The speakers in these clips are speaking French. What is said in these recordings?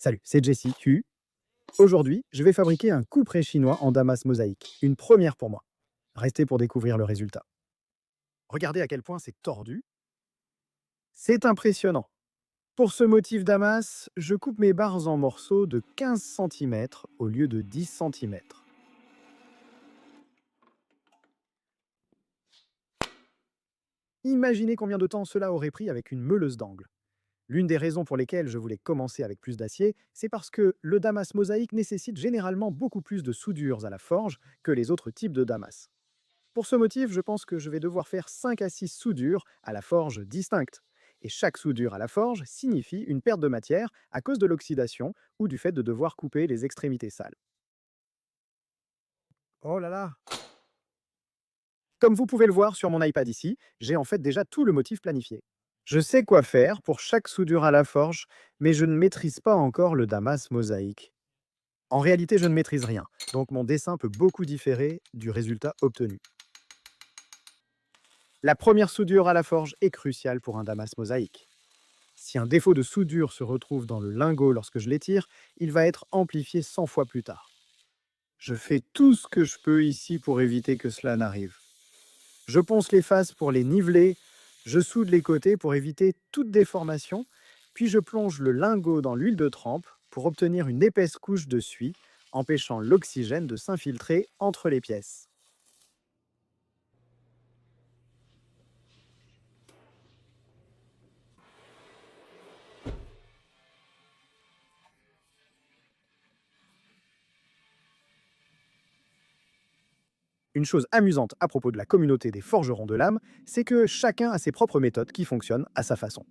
Salut, c'est Jessie Q. Aujourd'hui, je vais fabriquer un couperet chinois en damas mosaïque. Une première pour moi. Restez pour découvrir le résultat. Regardez à quel point c'est tordu. C'est impressionnant. Pour ce motif damas, je coupe mes barres en morceaux de 15 cm au lieu de 10 cm. Imaginez combien de temps cela aurait pris avec une meuleuse d'angle. L'une des raisons pour lesquelles je voulais commencer avec plus d'acier, c'est parce que le damas mosaïque nécessite généralement beaucoup plus de soudures à la forge que les autres types de damas. Pour ce motif, je pense que je vais devoir faire 5 à 6 soudures à la forge distinctes. Et chaque soudure à la forge signifie une perte de matière à cause de l'oxydation ou du fait de devoir couper les extrémités sales. Oh là là. Comme vous pouvez le voir sur mon iPad ici, j'ai en fait déjà tout le motif planifié. Je sais quoi faire pour chaque soudure à la forge, mais je ne maîtrise pas encore le damas mosaïque. En réalité, je ne maîtrise rien, donc mon dessin peut beaucoup différer du résultat obtenu. La première soudure à la forge est cruciale pour un damas mosaïque. Si un défaut de soudure se retrouve dans le lingot lorsque je l'étire, il va être amplifié 100 fois plus tard. Je fais tout ce que je peux ici pour éviter que cela n'arrive. Je ponce les faces pour les niveler, je soude les côtés pour éviter toute déformation, puis je plonge le lingot dans l'huile de trempe pour obtenir une épaisse couche de suie, empêchant l'oxygène de s'infiltrer entre les pièces. Une chose amusante à propos de la communauté des forgerons de l'âme, c'est que chacun a ses propres méthodes qui fonctionnent à sa façon.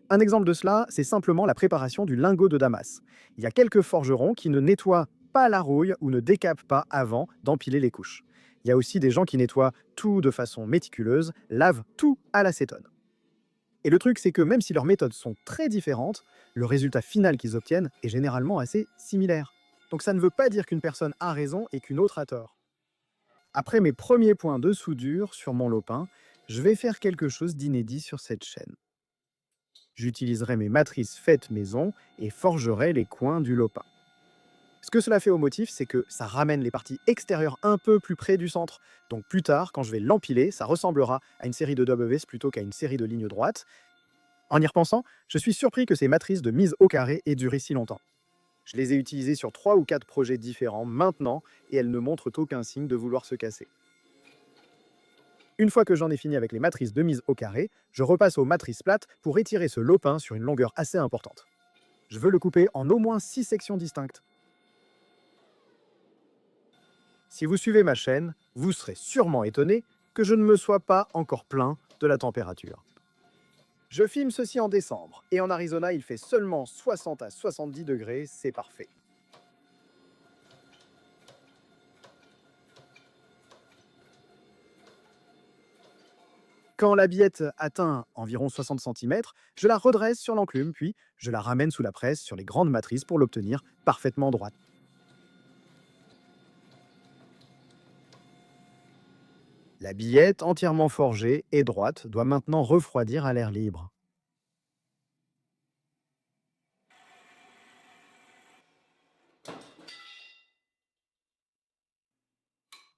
Un exemple de cela, c'est simplement la préparation du lingot de Damas. Il y a quelques forgerons qui ne nettoient pas la rouille ou ne décapent pas avant d'empiler les couches. Il y a aussi des gens qui nettoient tout de façon méticuleuse, lavent tout à l'acétone. Et le truc, c'est que même si leurs méthodes sont très différentes, le résultat final qu'ils obtiennent est généralement assez similaire. Donc ça ne veut pas dire qu'une personne a raison et qu'une autre a tort. Après mes premiers points de soudure sur mon lopin, je vais faire quelque chose d'inédit sur cette chaîne. J'utiliserai mes matrices faites maison et forgerai les coins du lopin. Ce que cela fait au motif, c'est que ça ramène les parties extérieures un peu plus près du centre. Donc plus tard, quand je vais l'empiler, ça ressemblera à une série de W plutôt qu'à une série de lignes droites. En y repensant, je suis surpris que ces matrices de mise au carré aient duré si longtemps. Je les ai utilisées sur 3 ou 4 projets différents maintenant et elles ne montrent aucun signe de vouloir se casser. Une fois que j'en ai fini avec les matrices de mise au carré, je repasse aux matrices plates pour étirer ce lopin sur une longueur assez importante. Je veux le couper en au moins 6 sections distinctes. Si vous suivez ma chaîne, vous serez sûrement étonné que je ne me sois pas encore plaint de la température. Je filme ceci en décembre, et en Arizona il fait seulement 60 à 70 degrés, c'est parfait. Quand la billette atteint environ 60 cm, je la redresse sur l'enclume, puis je la ramène sous la presse sur les grandes matrices pour l'obtenir parfaitement droite. La billette, entièrement forgée et droite, doit maintenant refroidir à l'air libre.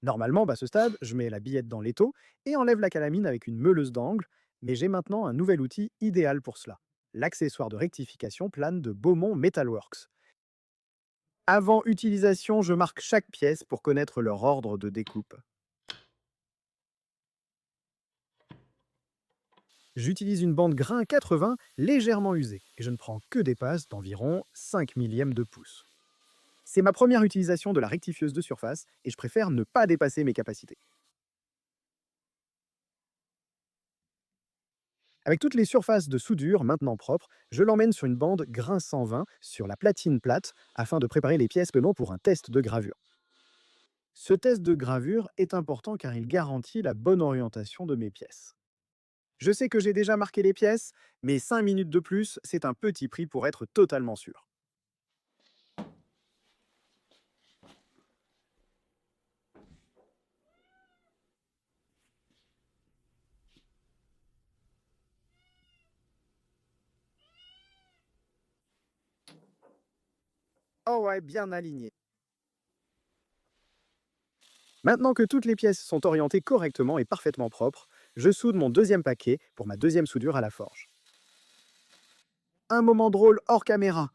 Normalement, à ce stade, je mets la billette dans l'étau et enlève la calamine avec une meuleuse d'angle, mais j'ai maintenant un nouvel outil idéal pour cela, l'accessoire de rectification plane de Beaumont Metalworks. Avant utilisation, je marque chaque pièce pour connaître leur ordre de découpe. J'utilise une bande grain 80 légèrement usée et je ne prends que des passes d'environ 5 millièmes de pouce. C'est ma première utilisation de la rectifieuse de surface et je préfère ne pas dépasser mes capacités. Avec toutes les surfaces de soudure maintenant propres, je l'emmène sur une bande grain 120 sur la platine plate afin de préparer les pièces penant pour un test de gravure. Ce test de gravure est important car il garantit la bonne orientation de mes pièces. Je sais que j'ai déjà marqué les pièces, mais 5 minutes de plus, c'est un petit prix pour être totalement sûr. Oh ouais, bien aligné. Maintenant que toutes les pièces sont orientées correctement et parfaitement propres, je soude mon deuxième paquet pour ma deuxième soudure à la forge. Un moment drôle hors caméra.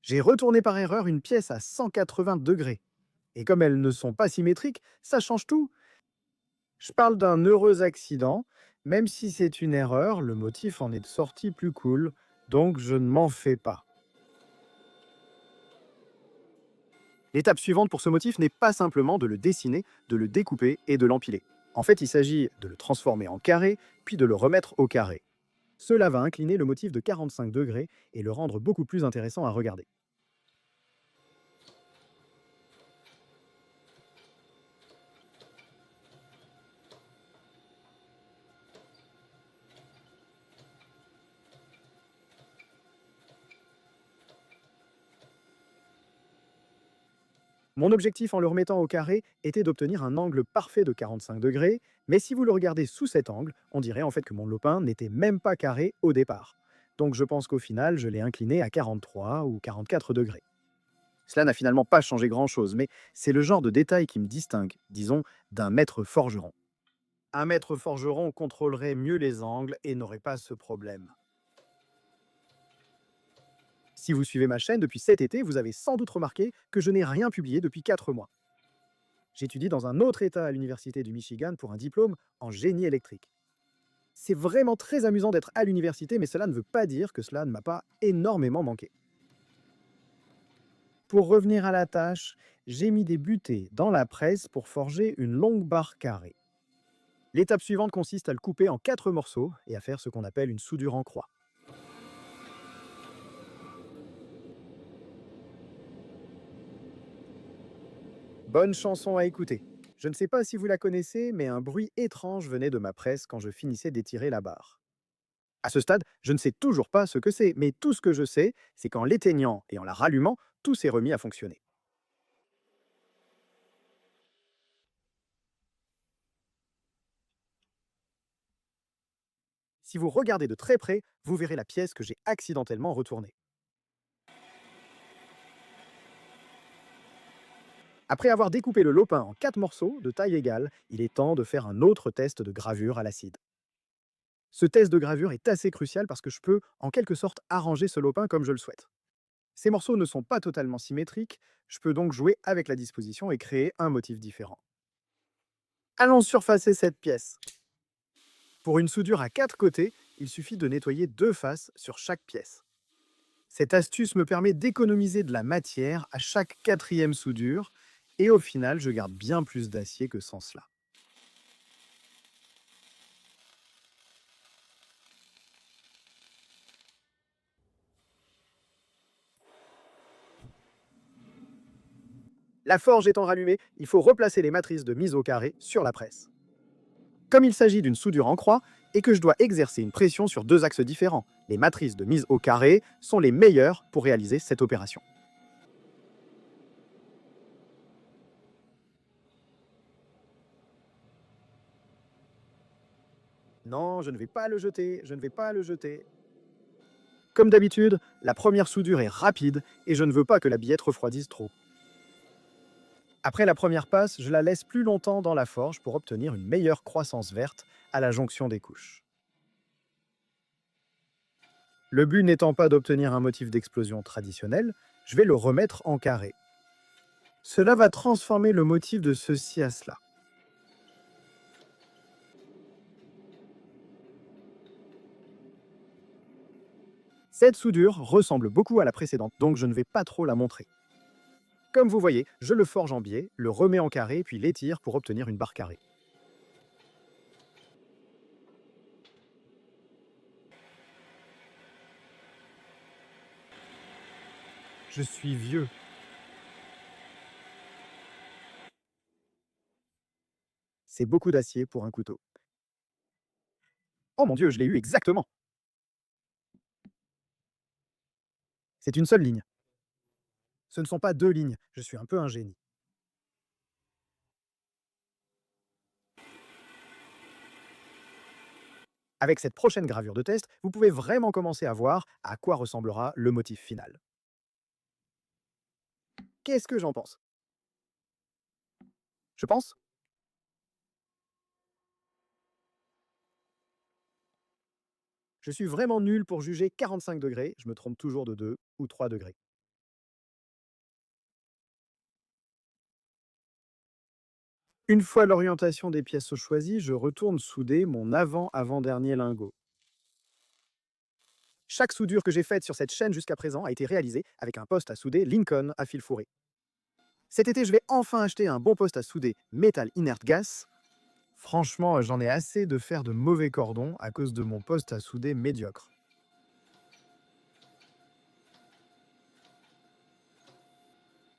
J'ai retourné par erreur une pièce à 180 degrés. Et comme elles ne sont pas symétriques, ça change tout. Je parle d'un heureux accident. Même si c'est une erreur, le motif en est sorti plus cool, donc je ne m'en fais pas. L'étape suivante pour ce motif n'est pas simplement de le dessiner, de le découper et de l'empiler. En fait, il s'agit de le transformer en carré, puis de le remettre au carré. Cela va incliner le motif de 45 degrés et le rendre beaucoup plus intéressant à regarder. Mon objectif en le remettant au carré était d'obtenir un angle parfait de 45 degrés, mais si vous le regardez sous cet angle, on dirait en fait que mon lopin n'était même pas carré au départ. Donc je pense qu'au final, je l'ai incliné à 43 ou 44 degrés. Cela n'a finalement pas changé grand-chose, mais c'est le genre de détail qui me distingue, disons, d'un maître forgeron. Un maître forgeron contrôlerait mieux les angles et n'aurait pas ce problème. Si vous suivez ma chaîne depuis cet été, vous avez sans doute remarqué que je n'ai rien publié depuis 4 mois. J'étudie dans un autre état à l'université du Michigan pour un diplôme en génie électrique. C'est vraiment très amusant d'être à l'université, mais cela ne veut pas dire que cela ne m'a pas énormément manqué. Pour revenir à la tâche, j'ai mis des butées dans la presse pour forger une longue barre carrée. L'étape suivante consiste à le couper en 4 morceaux et à faire ce qu'on appelle une soudure en croix. Bonne chanson à écouter. Je ne sais pas si vous la connaissez, mais un bruit étrange venait de ma presse quand je finissais d'étirer la barre. À ce stade, je ne sais toujours pas ce que c'est, mais tout ce que je sais, c'est qu'en l'éteignant et en la rallumant, tout s'est remis à fonctionner. Si vous regardez de très près, vous verrez la pièce que j'ai accidentellement retournée. Après avoir découpé le lopin en 4 morceaux de taille égale, il est temps de faire un autre test de gravure à l'acide. Ce test de gravure est assez crucial parce que je peux, en quelque sorte, arranger ce lopin comme je le souhaite. Ces morceaux ne sont pas totalement symétriques, je peux donc jouer avec la disposition et créer un motif différent. Allons surfacer cette pièce. Pour une soudure à 4 côtés, il suffit de nettoyer 2 faces sur chaque pièce. Cette astuce me permet d'économiser de la matière à chaque quatrième soudure, et au final, je garde bien plus d'acier que sans cela. La forge étant rallumée, il faut replacer les matrices de mise au carré sur la presse. Comme il s'agit d'une soudure en croix et que je dois exercer une pression sur 2 axes différents, les matrices de mise au carré sont les meilleures pour réaliser cette opération. Non, je ne vais pas le jeter, je ne vais pas le jeter. Comme d'habitude, la première soudure est rapide et je ne veux pas que la billette refroidisse trop. Après la première passe, je la laisse plus longtemps dans la forge pour obtenir une meilleure croissance verte à la jonction des couches. Le but n'étant pas d'obtenir un motif d'explosion traditionnel, je vais le remettre en carré. Cela va transformer le motif de ceci à cela. Cette soudure ressemble beaucoup à la précédente, donc je ne vais pas trop la montrer. Comme vous voyez, je le forge en biais, le remets en carré, puis l'étire pour obtenir une barre carrée. Je suis vieux. C'est beaucoup d'acier pour un couteau. Oh mon Dieu, je l'ai eu exactement. C'est une seule ligne. Ce ne sont pas 2 lignes, je suis un peu un génie. Avec cette prochaine gravure de test, vous pouvez vraiment commencer à voir à quoi ressemblera le motif final. Qu'est-ce que j'en pense? Je pense Je suis vraiment nul pour juger 45 degrés, je me trompe toujours de 2 ou 3 degrés. Une fois l'orientation des pièces choisies, je retourne souder mon avant-avant-dernier lingot. Chaque soudure que j'ai faite sur cette chaîne jusqu'à présent a été réalisée avec un poste à souder Lincoln à fil fourré. Cet été, je vais enfin acheter un bon poste à souder Metal Inert Gas. Franchement, j'en ai assez de faire de mauvais cordons à cause de mon poste à souder médiocre.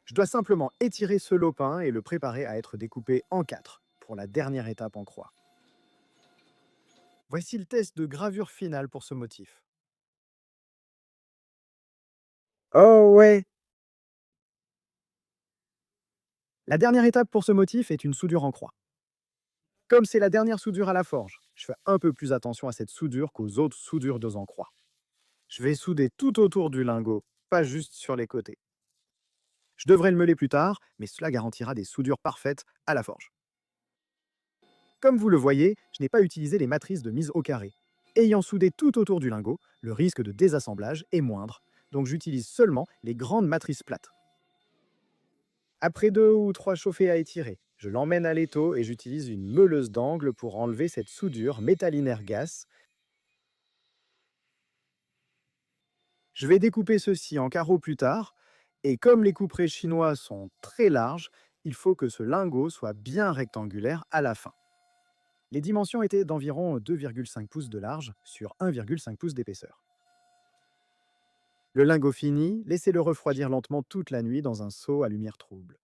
Je dois simplement étirer ce lopin et le préparer à être découpé en 4 pour la dernière étape en croix. Voici le test de gravure finale pour ce motif. Oh ouais. La dernière étape pour ce motif est une soudure en croix. Comme c'est la dernière soudure à la forge, je fais un peu plus attention à cette soudure qu'aux autres soudures de en croix. Je vais souder tout autour du lingot, pas juste sur les côtés. Je devrais le meuler plus tard, mais cela garantira des soudures parfaites à la forge. Comme vous le voyez, je n'ai pas utilisé les matrices de mise au carré. Ayant soudé tout autour du lingot, le risque de désassemblage est moindre, donc j'utilise seulement les grandes matrices plates. Après 2 ou 3 chauffées à étirer, je l'emmène à l'étau et j'utilise une meuleuse d'angle pour enlever cette soudure métallinaire gas. Je vais découper ceci en carreaux plus tard, et comme les couperets chinois sont très larges, il faut que ce lingot soit bien rectangulaire à la fin. Les dimensions étaient d'environ 2,5 pouces de large sur 1,5 pouces d'épaisseur. Le lingot fini, laissez-le refroidir lentement toute la nuit dans un seau à lumière trouble.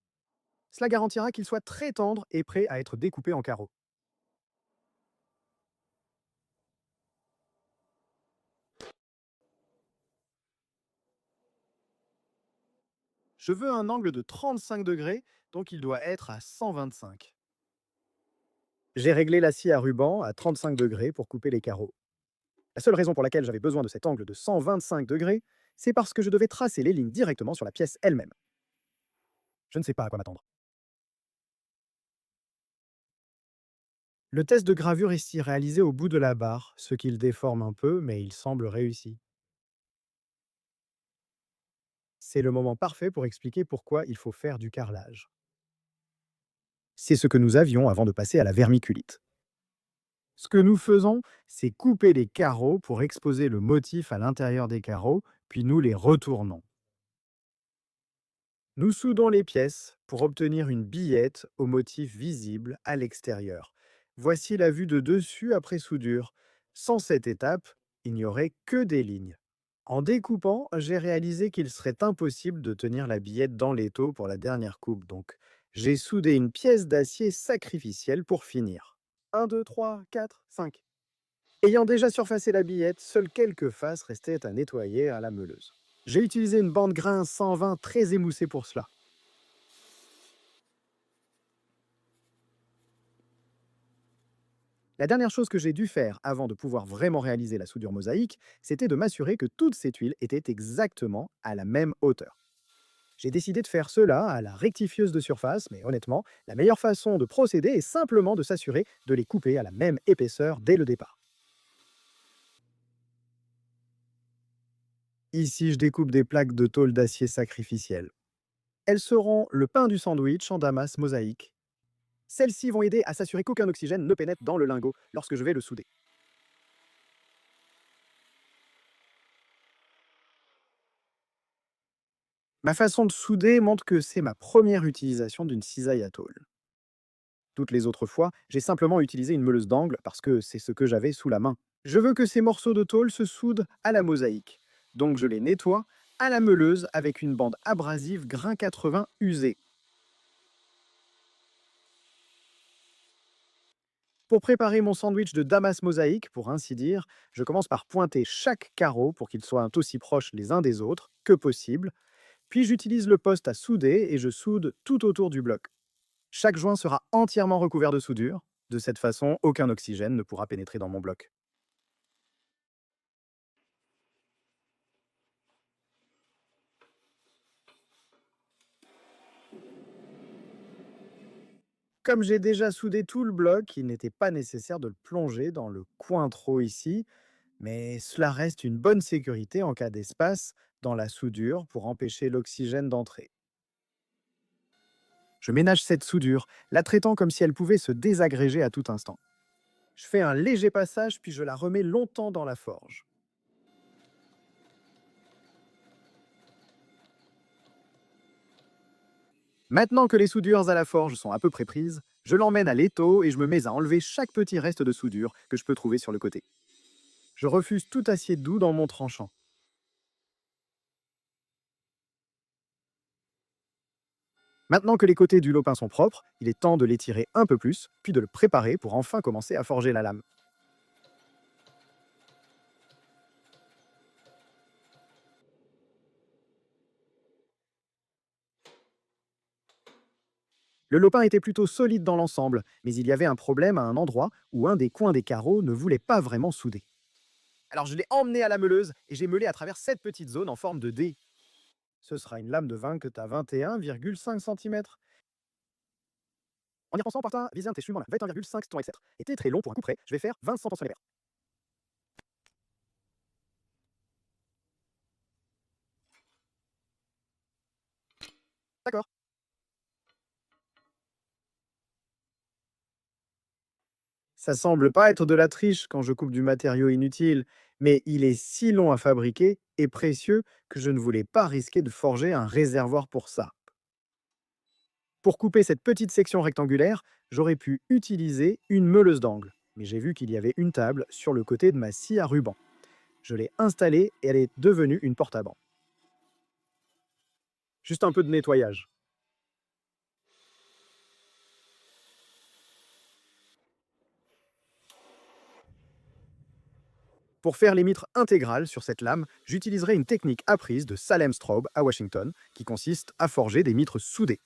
Cela garantira qu'il soit très tendre et prêt à être découpé en carreaux. Je veux un angle de 35 degrés, donc il doit être à 125. J'ai réglé la scie à ruban à 35 degrés pour couper les carreaux. La seule raison pour laquelle j'avais besoin de cet angle de 125 degrés, c'est parce que je devais tracer les lignes directement sur la pièce elle-même. Je ne sais pas à quoi m'attendre. Le test de gravure est ici réalisé au bout de la barre, ce qui le déforme un peu, mais il semble réussi. C'est le moment parfait pour expliquer pourquoi il faut faire du carrelage. C'est ce que nous avions avant de passer à la vermiculite. Ce que nous faisons, c'est couper les carreaux pour exposer le motif à l'intérieur des carreaux, puis nous les retournons. Nous soudons les pièces pour obtenir une billette au motif visible à l'extérieur. Voici la vue de dessus après soudure. Sans cette étape, il n'y aurait que des lignes. En découpant, j'ai réalisé qu'il serait impossible de tenir la billette dans l'étau pour la dernière coupe, donc j'ai soudé une pièce d'acier sacrificielle pour finir. 1, 2, 3, 4, 5. Ayant déjà surfacé la billette, seules quelques faces restaient à nettoyer à la meuleuse. J'ai utilisé une bande grain 120 très émoussée pour cela. La dernière chose que j'ai dû faire avant de pouvoir vraiment réaliser la soudure mosaïque, c'était de m'assurer que toutes ces tuiles étaient exactement à la même hauteur. J'ai décidé de faire cela à la rectifieuse de surface, mais honnêtement, la meilleure façon de procéder est simplement de s'assurer de les couper à la même épaisseur dès le départ. Ici, je découpe des plaques de tôle d'acier sacrificiel. Elles seront le pain du sandwich en damas mosaïque. Celles-ci vont aider à s'assurer qu'aucun oxygène ne pénètre dans le lingot lorsque je vais le souder. Ma façon de souder montre que c'est ma première utilisation d'une cisaille à tôle. Toutes les autres fois, j'ai simplement utilisé une meuleuse d'angle parce que c'est ce que j'avais sous la main. Je veux que ces morceaux de tôle se soudent à la mosaïque. Donc je les nettoie à la meuleuse avec une bande abrasive grain 80 usée. Pour préparer mon sandwich de damas mosaïque, pour ainsi dire, je commence par pointer chaque carreau pour qu'ils soient aussi proches les uns des autres que possible, puis j'utilise le poste à souder et je soude tout autour du bloc. Chaque joint sera entièrement recouvert de soudure. De cette façon, aucun oxygène ne pourra pénétrer dans mon bloc. Comme j'ai déjà soudé tout le bloc, il n'était pas nécessaire de le plonger dans le coin trop ici, mais cela reste une bonne sécurité en cas d'espace dans la soudure pour empêcher l'oxygène d'entrer. Je ménage cette soudure, la traitant comme si elle pouvait se désagréger à tout instant. Je fais un léger passage puis je la remets longtemps dans la forge. Maintenant que les soudures à la forge sont à peu près prises, je l'emmène à l'étau et je me mets à enlever chaque petit reste de soudure que je peux trouver sur le côté. Je refuse tout acier doux dans mon tranchant. Maintenant que les côtés du lopin sont propres, il est temps de l'étirer un peu plus, puis de le préparer pour enfin commencer à forger la lame. Le lopin était plutôt solide dans l'ensemble, mais il y avait un problème à un endroit où un des coins des carreaux ne voulait pas vraiment souder. Alors je l'ai emmené à la meuleuse et j'ai meulé à travers cette petite zone en forme de D. Ce sera une lame de 20 que tu as 21,5 cm. En y repensant, parfois, viser un tes cheveux, 21,5 ton etc. Était très long pour un coup près, je vais faire 20 cm sur les verres. D'accord. Ça semble pas être de la triche quand je coupe du matériau inutile, mais il est si long à fabriquer et précieux que je ne voulais pas risquer de forger un réservoir pour ça. Pour couper cette petite section rectangulaire, j'aurais pu utiliser une meuleuse d'angle, mais j'ai vu qu'il y avait une table sur le côté de ma scie à ruban. Je l'ai installée et elle est devenue une porte à banc. Juste un peu de nettoyage. Pour faire les mitres intégrales sur cette lame, j'utiliserai une technique apprise de Salem Straub à Washington, qui consiste à forger des mitres soudés.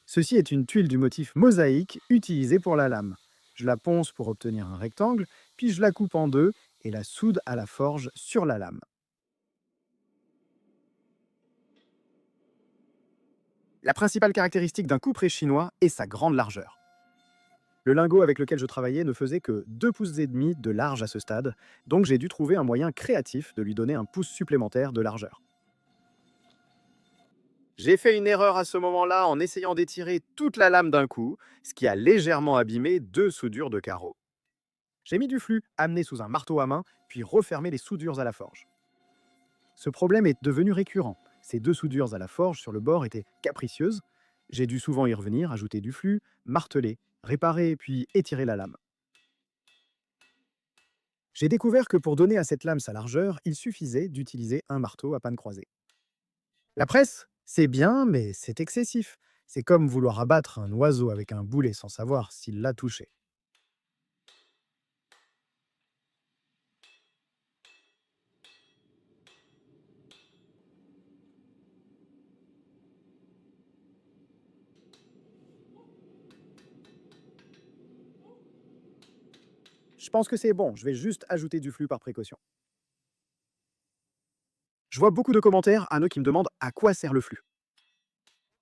Ceci est une tuile du motif mosaïque utilisée pour la lame. Je la ponce pour obtenir un rectangle, puis je la coupe en deux et la soude à la forge sur la lame. La principale caractéristique d'un couperet chinois est sa grande largeur. Le lingot avec lequel je travaillais ne faisait que 2 pouces et demi de large à ce stade, donc j'ai dû trouver un moyen créatif de lui donner un pouce supplémentaire de largeur. J'ai fait une erreur à ce moment-là en essayant d'étirer toute la lame d'un coup, ce qui a légèrement abîmé 2 soudures de carreaux. J'ai mis du flux, amené sous un marteau à main, puis refermé les soudures à la forge. Ce problème est devenu récurrent. Ces 2 soudures à la forge sur le bord étaient capricieuses. J'ai dû souvent y revenir, ajouter du flux, marteler, réparer, puis étirer la lame. J'ai découvert que pour donner à cette lame sa largeur, il suffisait d'utiliser un marteau à panne croisée. La presse, c'est bien, mais c'est excessif. C'est comme vouloir abattre un oiseau avec un boulet sans savoir s'il l'a touché. Je pense que c'est bon, je vais juste ajouter du flux par précaution. Je vois beaucoup de commentaires à nous qui me demandent à quoi sert le flux.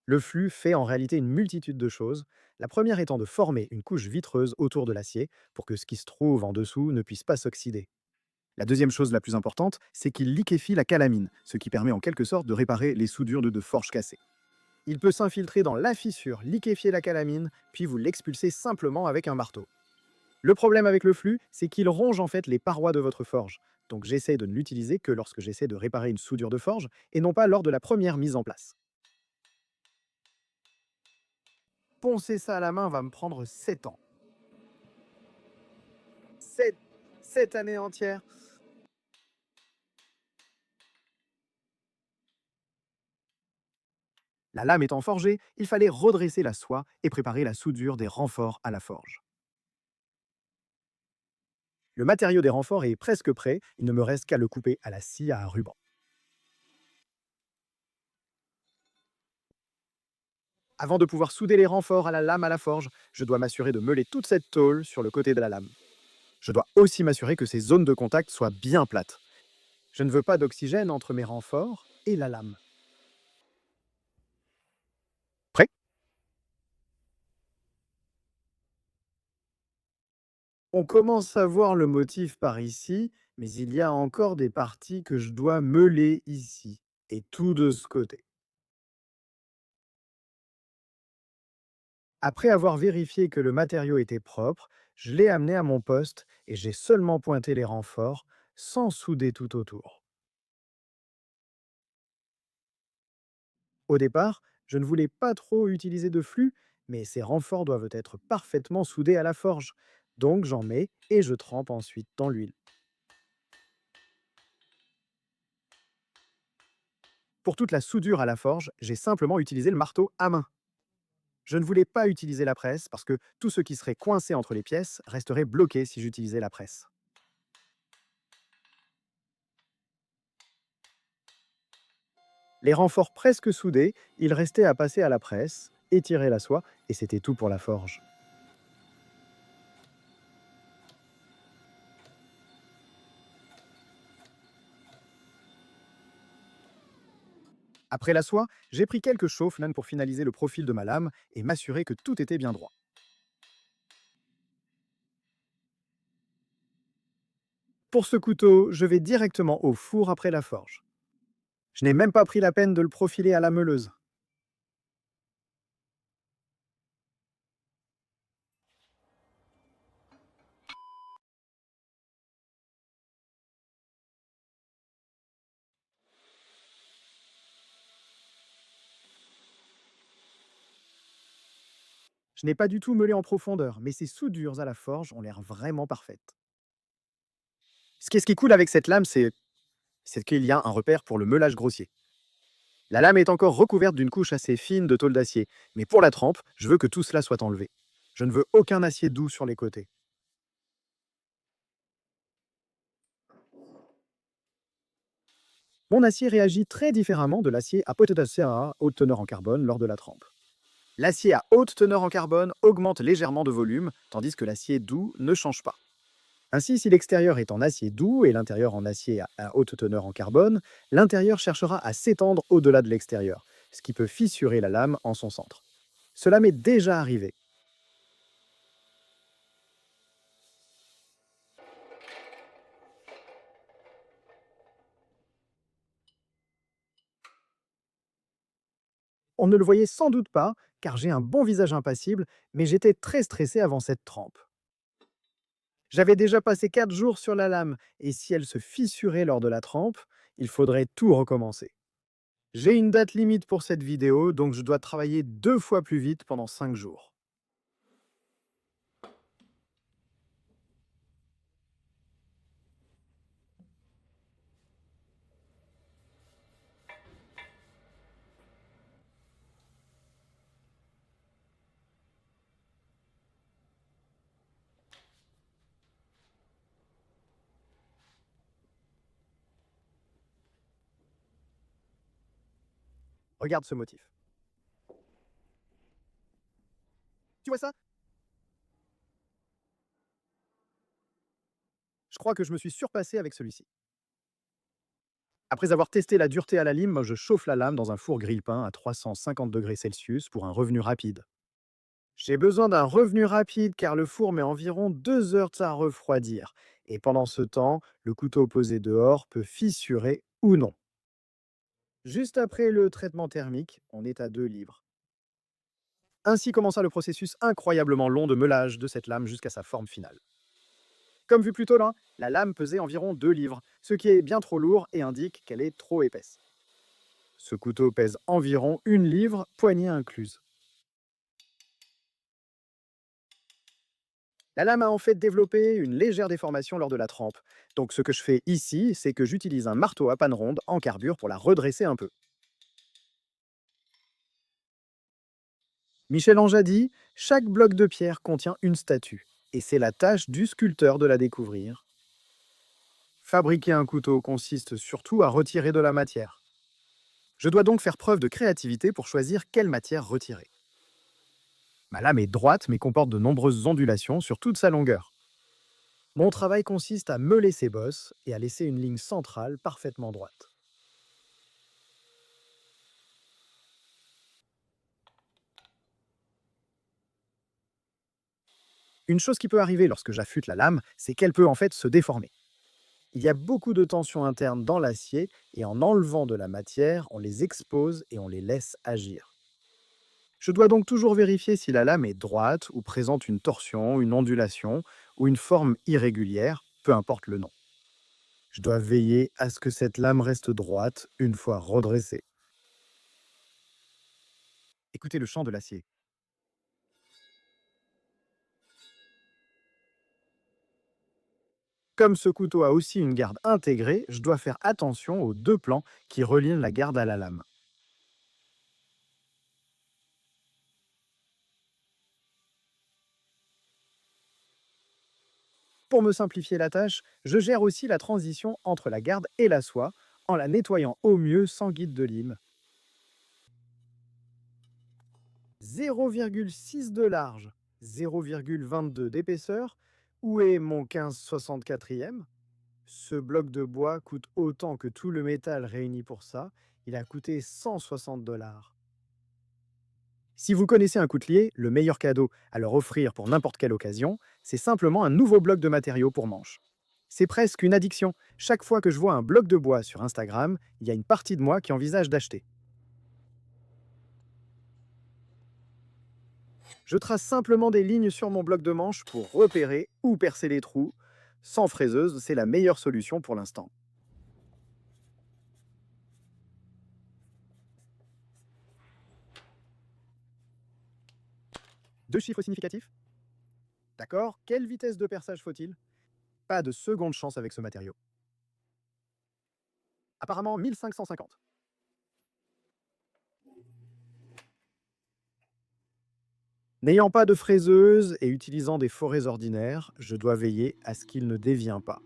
Le flux fait en réalité une multitude de choses, la première étant de former une couche vitreuse autour de l'acier pour que ce qui se trouve en dessous ne puisse pas s'oxyder. La deuxième chose la plus importante, c'est qu'il liquéfie la calamine, ce qui permet en quelque sorte de réparer les soudures de forges cassées. Il peut s'infiltrer dans la fissure, liquéfier la calamine, puis vous l'expulsez simplement avec un marteau. Le problème avec le flux, c'est qu'il ronge en fait les parois de votre forge. Donc j'essaie de ne l'utiliser que lorsque j'essaie de réparer une soudure de forge et non pas lors de la première mise en place. Poncer ça à la main va me prendre 7 ans. 7, 7 années entières. La lame étant forgée, il fallait redresser la soie et préparer la soudure des renforts à la forge. Le matériau des renforts est presque prêt, il ne me reste qu'à le couper à la scie à ruban. Avant de pouvoir souder les renforts à la lame à la forge, je dois m'assurer de meuler toute cette tôle sur le côté de la lame. Je dois aussi m'assurer que ces zones de contact soient bien plates. Je ne veux pas d'oxygène entre mes renforts et la lame. Prêt? On commence à voir le motif par ici, mais il y a encore des parties que je dois meuler ici, et tout de ce côté. Après avoir vérifié que le matériau était propre, je l'ai amené à mon poste et j'ai seulement pointé les renforts, sans souder tout autour. Au départ, je ne voulais pas trop utiliser de flux, mais ces renforts doivent être parfaitement soudés à la forge. Donc j'en mets et je trempe ensuite dans l'huile. Pour toute la soudure à la forge, j'ai simplement utilisé le marteau à main. Je ne voulais pas utiliser la presse parce que tout ce qui serait coincé entre les pièces resterait bloqué si j'utilisais la presse. Les renforts presque soudés, il restait à passer à la presse, étirer la soie, et c'était tout pour la forge. Après la soie, j'ai pris quelques chauffelines pour finaliser le profil de ma lame et m'assurer que tout était bien droit. Pour ce couteau, je vais directement au four après la forge. Je n'ai même pas pris la peine de le profiler à la meuleuse. Je n'ai pas du tout meulé en profondeur, mais ces soudures à la forge ont l'air vraiment parfaites. Ce qui est cool avec cette lame, c'est qu'il y a un repère pour le meulage grossier. La lame est encore recouverte d'une couche assez fine de tôle d'acier, mais pour la trempe, je veux que tout cela soit enlevé. Je ne veux aucun acier doux sur les côtés. Mon acier réagit très différemment de l'acier à potentiel haute teneur en carbone lors de la trempe. L'acier à haute teneur en carbone augmente légèrement de volume, tandis que l'acier doux ne change pas. Ainsi, si l'extérieur est en acier doux et l'intérieur en acier à haute teneur en carbone, l'intérieur cherchera à s'étendre au-delà de l'extérieur, ce qui peut fissurer la lame en son centre. Cela m'est déjà arrivé. On ne le voyait sans doute pas, car j'ai un bon visage impassible, mais j'étais très stressé avant cette trempe. J'avais déjà passé 4 jours sur la lame, et si elle se fissurait lors de la trempe, il faudrait tout recommencer. J'ai une date limite pour cette vidéo, donc je dois travailler 2 fois plus vite pendant 5 jours. Regarde ce motif. Tu vois ça? Je crois que je me suis surpassé avec celui-ci. Après avoir testé la dureté à la lime, je chauffe la lame dans un four grille-pain à 350 degrés Celsius pour un revenu rapide. J'ai besoin d'un revenu rapide car le four met environ 2 heures à refroidir. Et pendant ce temps, le couteau posé dehors peut fissurer ou non. Juste après le traitement thermique, on est à 2 livres. Ainsi commença le processus incroyablement long de meulage de cette lame jusqu'à sa forme finale. Comme vu plus tôt là, la lame pesait environ 2 livres, ce qui est bien trop lourd et indique qu'elle est trop épaisse. Ce couteau pèse environ 1 livre, poignée incluse. La lame a en fait développé une légère déformation lors de la trempe. Donc ce que je fais ici, c'est que j'utilise un marteau à panne ronde en carbure pour la redresser un peu. Michel-Ange a dit: chaque bloc de pierre contient une statue, et c'est la tâche du sculpteur de la découvrir. Fabriquer un couteau consiste surtout à retirer de la matière. Je dois donc faire preuve de créativité pour choisir quelle matière retirer. Ma lame est droite mais comporte de nombreuses ondulations sur toute sa longueur. Mon travail consiste à meuler ses bosses et à laisser une ligne centrale parfaitement droite. Une chose qui peut arriver lorsque j'affûte la lame, c'est qu'elle peut en fait se déformer. Il y a beaucoup de tension interne dans l'acier et en enlevant de la matière, on les expose et on les laisse agir. Je dois donc toujours vérifier si la lame est droite ou présente une torsion, une ondulation ou une forme irrégulière, peu importe le nom. Je dois veiller à ce que cette lame reste droite une fois redressée. Écoutez le chant de l'acier. Comme ce couteau a aussi une garde intégrée, je dois faire attention aux deux plans qui relient la garde à la lame. Pour me simplifier la tâche, je gère aussi la transition entre la garde et la soie en la nettoyant au mieux sans guide de lime. 0,6 de large, 0,22 d'épaisseur. Où est mon 15/64e? Ce bloc de bois coûte autant que tout le métal réuni pour ça. Il a coûté 160 $. Si vous connaissez un coutelier, le meilleur cadeau à leur offrir pour n'importe quelle occasion, c'est simplement un nouveau bloc de matériaux pour manche. C'est presque une addiction. Chaque fois que je vois un bloc de bois sur Instagram, il y a une partie de moi qui envisage d'acheter. Je trace simplement des lignes sur mon bloc de manche pour repérer ou percer les trous. Sans fraiseuse, c'est la meilleure solution pour l'instant. Deux chiffres significatifs? D'accord. Quelle vitesse de perçage faut-il? Pas de seconde chance avec ce matériau. Apparemment 1550. N'ayant pas de fraiseuse et utilisant des forêts ordinaires, je dois veiller à ce qu'il ne dévient pas.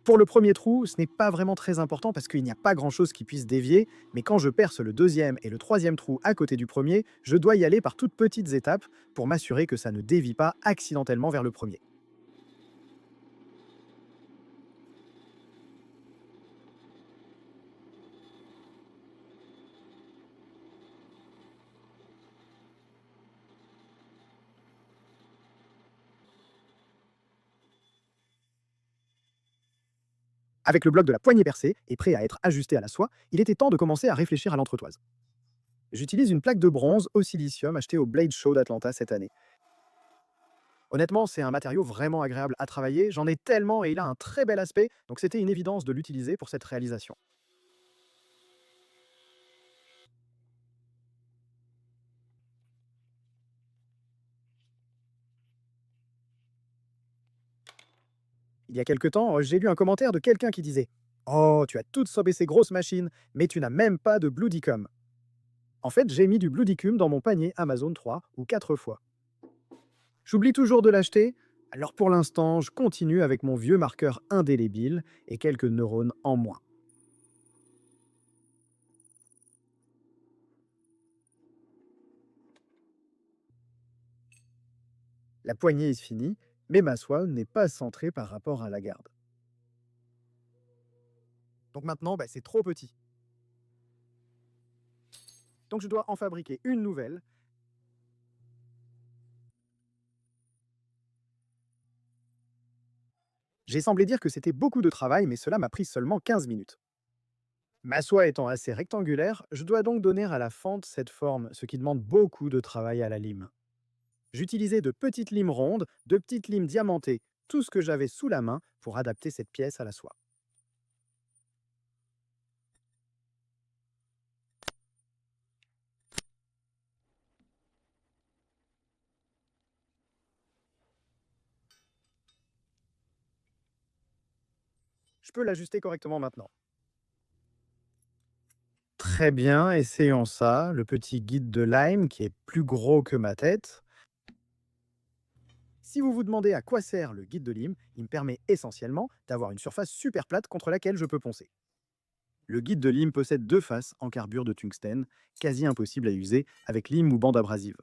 Pour le premier trou, ce n'est pas vraiment très important parce qu'il n'y a pas grand-chose qui puisse dévier, mais quand je perce le deuxième et le troisième trou à côté du premier, je dois y aller par toutes petites étapes pour m'assurer que ça ne dévie pas accidentellement vers le premier. Avec le bloc de la poignée percé et prêt à être ajusté à la soie, il était temps de commencer à réfléchir à l'entretoise. J'utilise une plaque de bronze au silicium achetée au Blade Show d'Atlanta cette année. Honnêtement, c'est un matériau vraiment agréable à travailler, j'en ai tellement et il a un très bel aspect, donc c'était une évidence de l'utiliser pour cette réalisation. Il y a quelque temps, j'ai lu un commentaire de quelqu'un qui disait: «Oh, tu as toutes sobé ces grosses machines, mais tu n'as même pas de Bluedicum.» En fait, j'ai mis du Bluedicum dans mon panier Amazon 3 ou 4 fois. J'oublie toujours de l'acheter, alors pour l'instant, je continue avec mon vieux marqueur indélébile et quelques neurones en moins. La poignée est finie, mais ma soie n'est pas centrée par rapport à la garde. Donc maintenant, c'est trop petit. Donc je dois en fabriquer une nouvelle. J'ai semblé dire que c'était beaucoup de travail, mais cela m'a pris seulement 15 minutes. Ma soie étant assez rectangulaire, je dois donc donner à la fente cette forme, ce qui demande beaucoup de travail à la lime. J'utilisais de petites limes rondes, de petites limes diamantées, tout ce que j'avais sous la main pour adapter cette pièce à la soie. Je peux l'ajuster correctement maintenant. Très bien, essayons ça. Le petit guide de Lime qui est plus gros que ma tête. Si vous vous demandez à quoi sert le guide de lime, il me permet essentiellement d'avoir une surface super plate contre laquelle je peux poncer. Le guide de lime possède deux faces en carbure de tungstène, quasi impossible à user avec lime ou bande abrasive.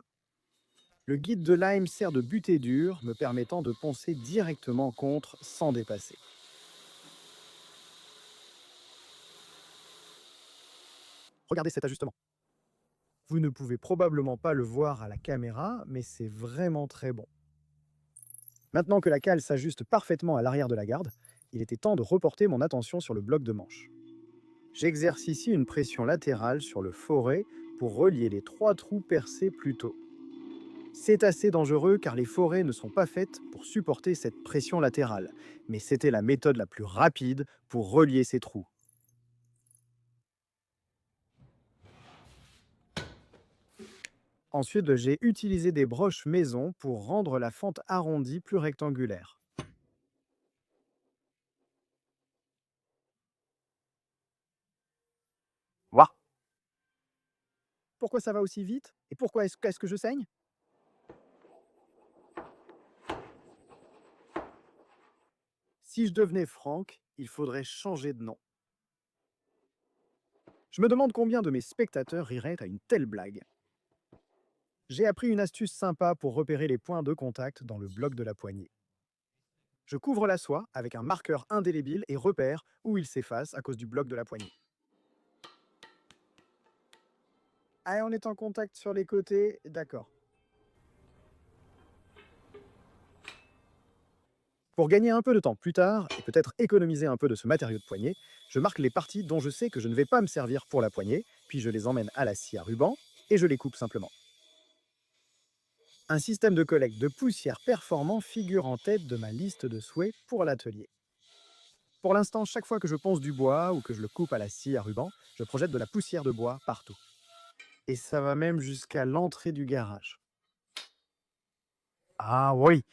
Le guide de lime sert de butée dure, me permettant de poncer directement contre sans dépasser. Regardez cet ajustement. Vous ne pouvez probablement pas le voir à la caméra, mais c'est vraiment très bon. Maintenant que la cale s'ajuste parfaitement à l'arrière de la garde, il était temps de reporter mon attention sur le bloc de manche. J'exerce ici une pression latérale sur le forêt pour relier les 3 trous percés plus tôt. C'est assez dangereux car les forêts ne sont pas faites pour supporter cette pression latérale, mais c'était la méthode la plus rapide pour relier ces trous. Ensuite, j'ai utilisé des broches maison pour rendre la fente arrondie plus rectangulaire. Ouah. Pourquoi ça va aussi vite? Et pourquoi est-ce que je saigne? Si je devenais Franck, il faudrait changer de nom. Je me demande combien de mes spectateurs riraient à une telle blague. J'ai appris une astuce sympa pour repérer les points de contact dans le bloc de la poignée. Je couvre la soie avec un marqueur indélébile et repère où il s'efface à cause du bloc de la poignée. Ah, on est en contact sur les côtés, d'accord. Pour gagner un peu de temps plus tard, et peut-être économiser un peu de ce matériau de poignée, je marque les parties dont je sais que je ne vais pas me servir pour la poignée, puis je les emmène à la scie à ruban et je les coupe simplement. Un système de collecte de poussière performant figure en tête de ma liste de souhaits pour l'atelier. Pour l'instant, chaque fois que je ponce du bois ou que je le coupe à la scie à ruban, je projette de la poussière de bois partout. Et ça va même jusqu'à l'entrée du garage. Ah oui.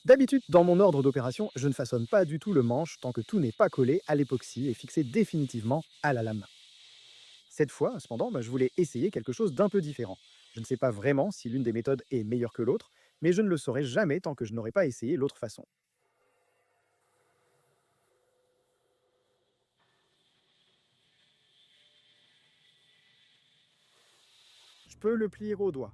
D'habitude, dans mon ordre d'opération, je ne façonne pas du tout le manche tant que tout n'est pas collé à l'époxy et fixé définitivement à la lame. Cette fois, cependant, je voulais essayer quelque chose d'un peu différent. Je ne sais pas vraiment si l'une des méthodes est meilleure que l'autre, mais je ne le saurai jamais tant que je n'aurai pas essayé l'autre façon. Je peux le plier au doigt.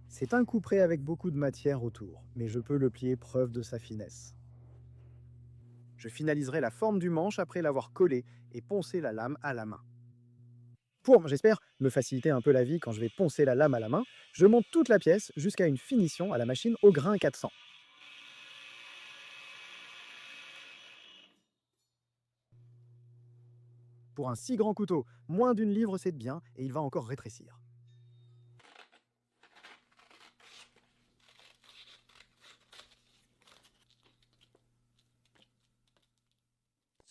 C'est un couperet avec beaucoup de matière autour, mais je peux le plier, preuve de sa finesse. Je finaliserai la forme du manche après l'avoir collé et poncé la lame à la main. Pour, j'espère, me faciliter un peu la vie quand je vais poncer la lame à la main, je monte toute la pièce jusqu'à une finition à la machine au grain 400. Pour un si grand couteau, moins d'une livre c'est de bien et il va encore rétrécir.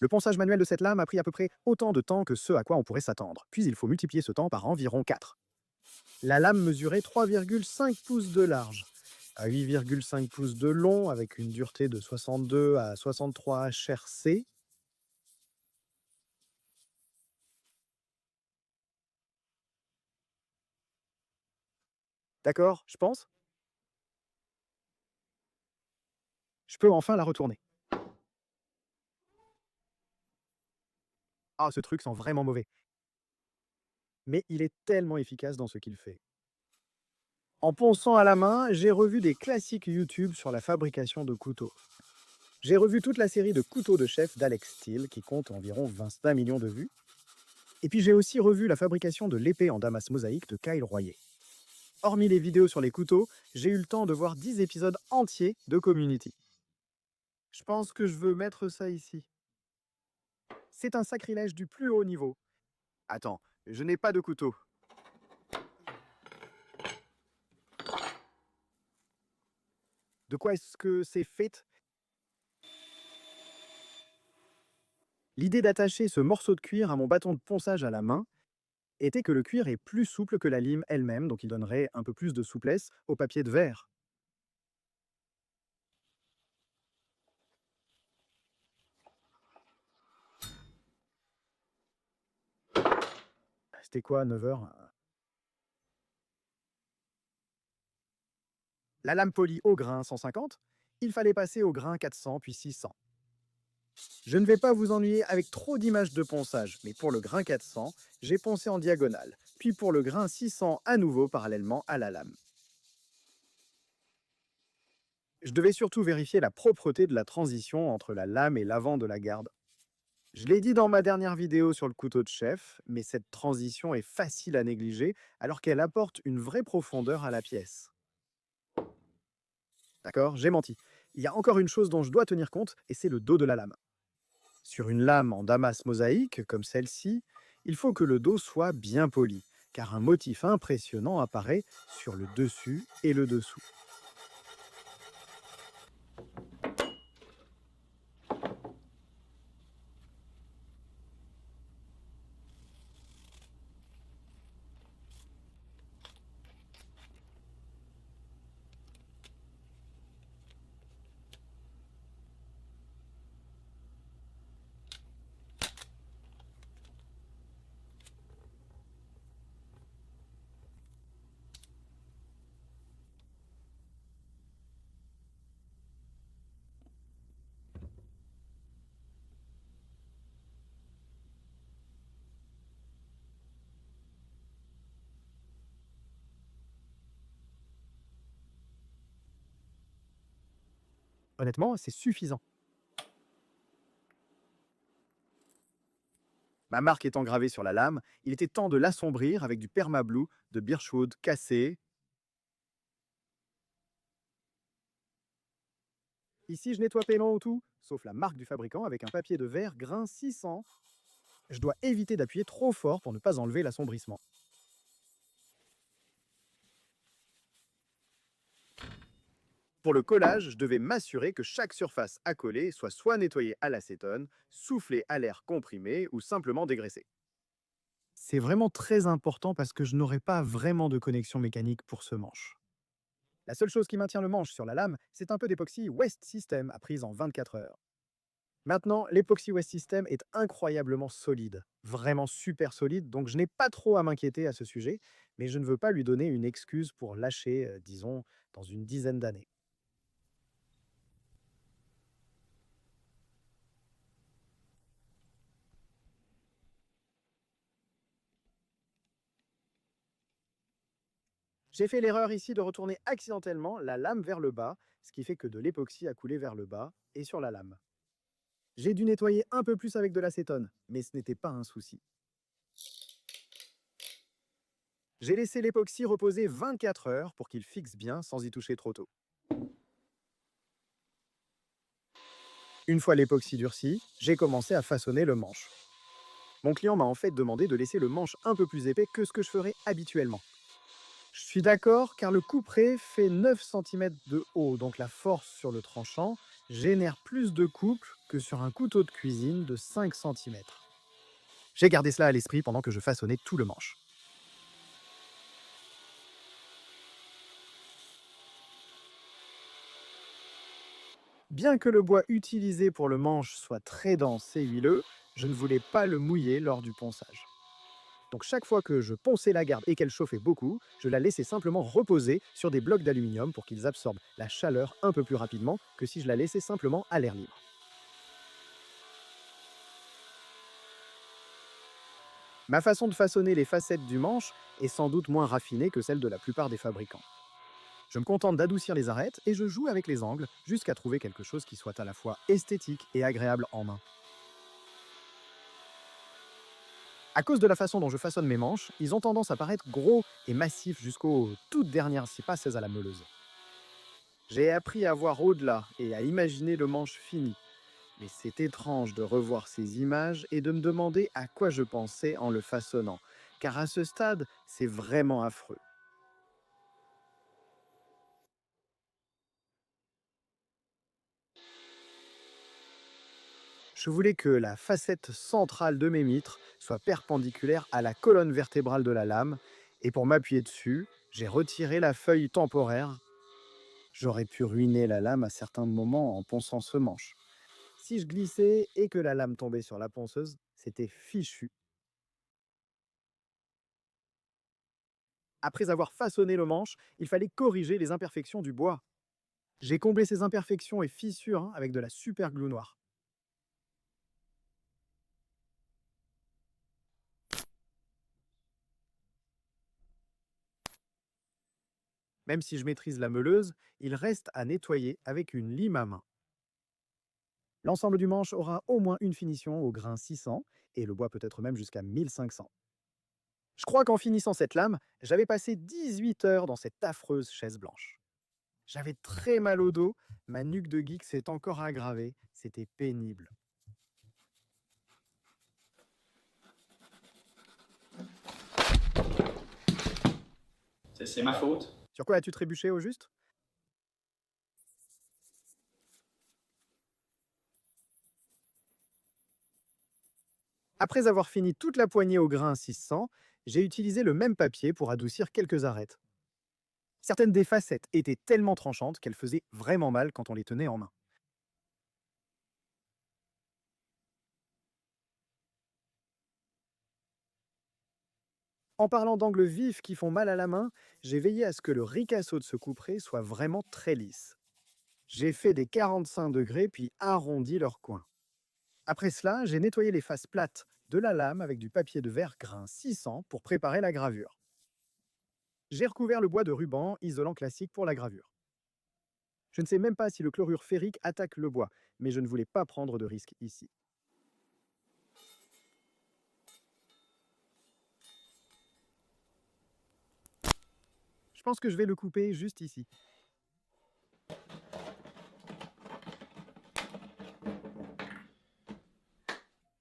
Le ponçage manuel de cette lame a pris à peu près autant de temps que ce à quoi on pourrait s'attendre, puis il faut multiplier ce temps par environ 4. La lame mesurait 3,5 pouces de large, à 8,5 pouces de long avec une dureté de 62 à 63 HRC. D'accord, je pense. Je peux enfin la retourner. Ah, ce truc sent vraiment mauvais. Mais il est tellement efficace dans ce qu'il fait. En ponçant à la main, j'ai revu des classiques YouTube sur la fabrication de couteaux. J'ai revu toute la série de couteaux de chef d'Alex Steel, qui compte environ 25 millions de vues. Et puis j'ai aussi revu la fabrication de l'épée en damas mosaïque de Kyle Royer. Hormis les vidéos sur les couteaux, j'ai eu le temps de voir 10 épisodes entiers de Community. Je pense que je veux mettre ça ici. C'est un sacrilège du plus haut niveau. Attends, je n'ai pas de couteau. De quoi est-ce que c'est fait? L'idée d'attacher ce morceau de cuir à mon bâton de ponçage à la main était que le cuir est plus souple que la lime elle-même, donc il donnerait un peu plus de souplesse au papier de verre. C'était quoi, 9 heures? La lame polie au grain 150, il fallait passer au grain 400 puis 600. Je ne vais pas vous ennuyer avec trop d'images de ponçage, mais pour le grain 400, j'ai poncé en diagonale, puis pour le grain 600 à nouveau parallèlement à la lame. Je devais surtout vérifier la propreté de la transition entre la lame et l'avant de la garde. Je l'ai dit dans ma dernière vidéo sur le couteau de chef, mais cette transition est facile à négliger alors qu'elle apporte une vraie profondeur à la pièce. D'accord? J'ai menti. Il y a encore une chose dont je dois tenir compte, et c'est le dos de la lame. Sur une lame en damas mosaïque, comme celle-ci, il faut que le dos soit bien poli, car un motif impressionnant apparaît sur le dessus et le dessous. Honnêtement, c'est suffisant. Ma marque étant gravée sur la lame, il était temps de l'assombrir avec du permablue de Birchwood cassé. Ici, je nettoie paiement au tout, sauf la marque du fabricant avec un papier de verre grain 600. Je dois éviter d'appuyer trop fort pour ne pas enlever l'assombrissement. Pour le collage, je devais m'assurer que chaque surface à coller soit nettoyée à l'acétone, soufflée à l'air comprimé ou simplement dégraissée. C'est vraiment très important parce que je n'aurai pas vraiment de connexion mécanique pour ce manche. La seule chose qui maintient le manche sur la lame, c'est un peu d'époxy West System à prise en 24 heures. Maintenant, l'époxy West System est incroyablement solide, vraiment super solide, donc je n'ai pas trop à m'inquiéter à ce sujet, mais je ne veux pas lui donner une excuse pour lâcher, disons, dans une dizaine d'années. J'ai fait l'erreur ici de retourner accidentellement la lame vers le bas, ce qui fait que de l'époxy a coulé vers le bas et sur la lame. J'ai dû nettoyer un peu plus avec de l'acétone, mais ce n'était pas un souci. J'ai laissé l'époxy reposer 24 heures pour qu'il fixe bien sans y toucher trop tôt. Une fois l'époxy durci, j'ai commencé à façonner le manche. Mon client m'a en fait demandé de laisser le manche un peu plus épais que ce que je ferais habituellement. Je suis d'accord car le couperet fait 9 cm de haut, donc la force sur le tranchant génère plus de couple que sur un couteau de cuisine de 5 cm. J'ai gardé cela à l'esprit pendant que je façonnais tout le manche. Bien que le bois utilisé pour le manche soit très dense et huileux, je ne voulais pas le mouiller lors du ponçage. Donc chaque fois que je ponçais la garde et qu'elle chauffait beaucoup, je la laissais simplement reposer sur des blocs d'aluminium pour qu'ils absorbent la chaleur un peu plus rapidement que si je la laissais simplement à l'air libre. Ma façon de façonner les facettes du manche est sans doute moins raffinée que celle de la plupart des fabricants. Je me contente d'adoucir les arêtes et je joue avec les angles jusqu'à trouver quelque chose qui soit à la fois esthétique et agréable en main. À cause de la façon dont je façonne mes manches, ils ont tendance à paraître gros et massifs jusqu'aux toutes dernières passes à la meuleuse. J'ai appris à voir au-delà et à imaginer le manche fini. Mais c'est étrange de revoir ces images et de me demander à quoi je pensais en le façonnant, car à ce stade, c'est vraiment affreux. Je voulais que la facette centrale de mes mitres soit perpendiculaire à la colonne vertébrale de la lame, et pour m'appuyer dessus, j'ai retiré la feuille temporaire. J'aurais pu ruiner la lame à certains moments en ponçant ce manche. Si je glissais et que la lame tombait sur la ponceuse, c'était fichu. Après avoir façonné le manche, il fallait corriger les imperfections du bois. J'ai comblé ces imperfections et fissures avec de la super glue noire. Même si je maîtrise la meuleuse, il reste à nettoyer avec une lime à main. L'ensemble du manche aura au moins une finition au grain 600 et le bois peut être même jusqu'à 1500. Je crois qu'en finissant cette lame, j'avais passé 18 heures dans cette affreuse chaise blanche. J'avais très mal au dos, ma nuque de geek s'est encore aggravée, c'était pénible. C'est ma faute. Sur quoi as-tu trébuché au juste? Après avoir fini toute la poignée au grain 600, j'ai utilisé le même papier pour adoucir quelques arêtes. Certaines des facettes étaient tellement tranchantes qu'elles faisaient vraiment mal quand on les tenait en main. En parlant d'angles vifs qui font mal à la main, j'ai veillé à ce que le ricasso de ce couperet soit vraiment très lisse. J'ai fait des 45 degrés puis arrondi leurs coins. Après cela, j'ai nettoyé les faces plates de la lame avec du papier de verre grain 600 pour préparer la gravure. J'ai recouvert le bois de ruban isolant classique pour la gravure. Je ne sais même pas si le chlorure ferrique attaque le bois, mais je ne voulais pas prendre de risque ici. Je pense que je vais le couper juste ici.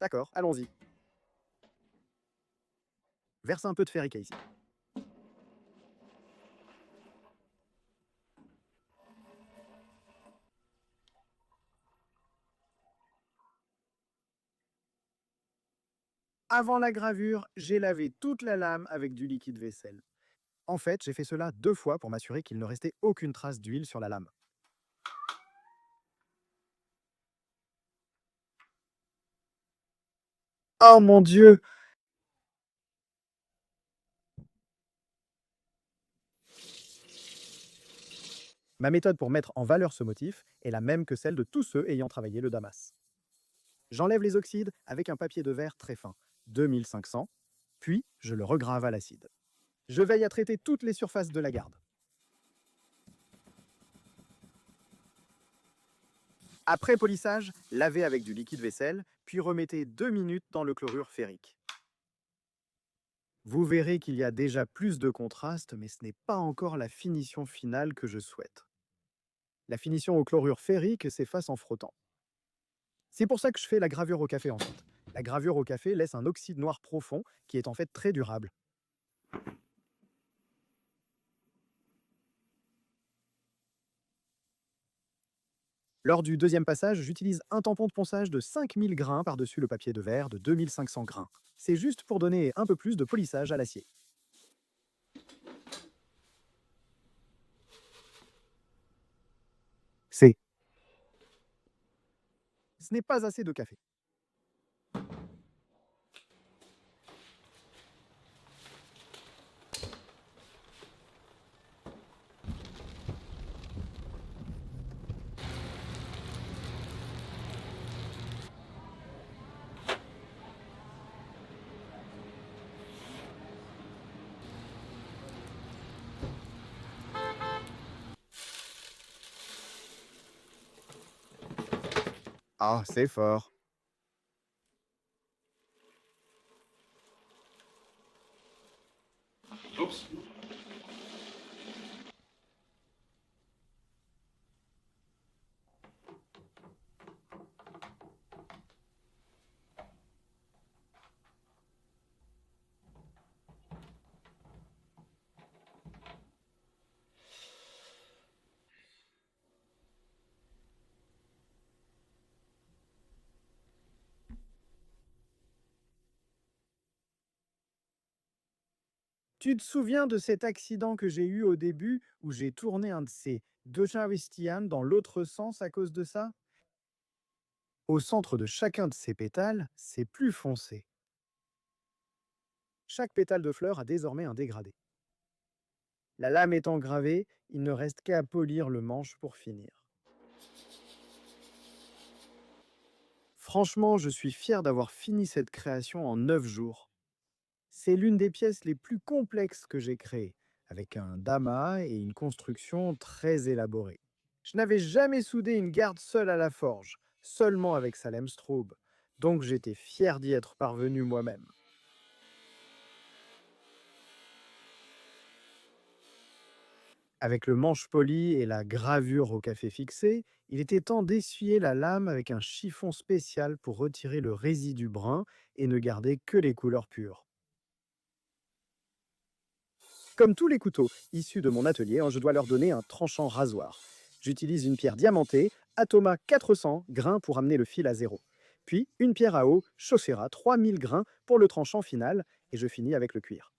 D'accord, allons-y. Verse un peu de ferrique ici. Avant la gravure, j'ai lavé toute la lame avec du liquide vaisselle. En fait, j'ai fait cela 2 fois pour m'assurer qu'il ne restait aucune trace d'huile sur la lame. Oh mon Dieu! Ma méthode pour mettre en valeur ce motif est la même que celle de tous ceux ayant travaillé le damas. J'enlève les oxydes avec un papier de verre très fin, 2500, puis je le regrave à l'acide. Je veille à traiter toutes les surfaces de la garde. Après polissage, lavez avec du liquide vaisselle, puis remettez 2 minutes dans le chlorure ferrique. Vous verrez qu'il y a déjà plus de contraste, mais ce n'est pas encore la finition finale que je souhaite. La finition au chlorure ferrique s'efface en frottant. C'est pour ça que je fais la gravure au café ensuite. La gravure au café laisse un oxyde noir profond qui est en fait très durable. Lors du deuxième passage, j'utilise un tampon de ponçage de 5000 grains par-dessus le papier de verre de 2500 grains. C'est juste pour donner un peu plus de polissage à l'acier. C'est. Ce n'est pas assez de café. Ah, c'est fort. Oups. Tu te souviens de cet accident que j'ai eu au début où j'ai tourné un de ces Dochavistian dans l'autre sens à cause de ça? Au centre de chacun de ces pétales, c'est plus foncé. Chaque pétale de fleur a désormais un dégradé. La lame étant gravée, il ne reste qu'à polir le manche pour finir. Franchement, je suis fier d'avoir fini cette création en 9 jours. C'est l'une des pièces les plus complexes que j'ai créées, avec un damas et une construction très élaborée. Je n'avais jamais soudé une garde seule à la forge. seulement avec Salem Straub. Donc j'étais fier d'y être parvenu moi-même. Avec le manche poli et la gravure au café fixé, il était temps d'essuyer la lame avec un chiffon spécial pour retirer le résidu brun et ne garder que les couleurs pures. Comme tous les couteaux issus de mon atelier, je dois leur donner un tranchant rasoir. J'utilise une pierre diamantée, Atoma 400 grains pour amener le fil à zéro. Puis une pierre à eau, Chaussera 3000 grains pour le tranchant final, et je finis avec le cuir.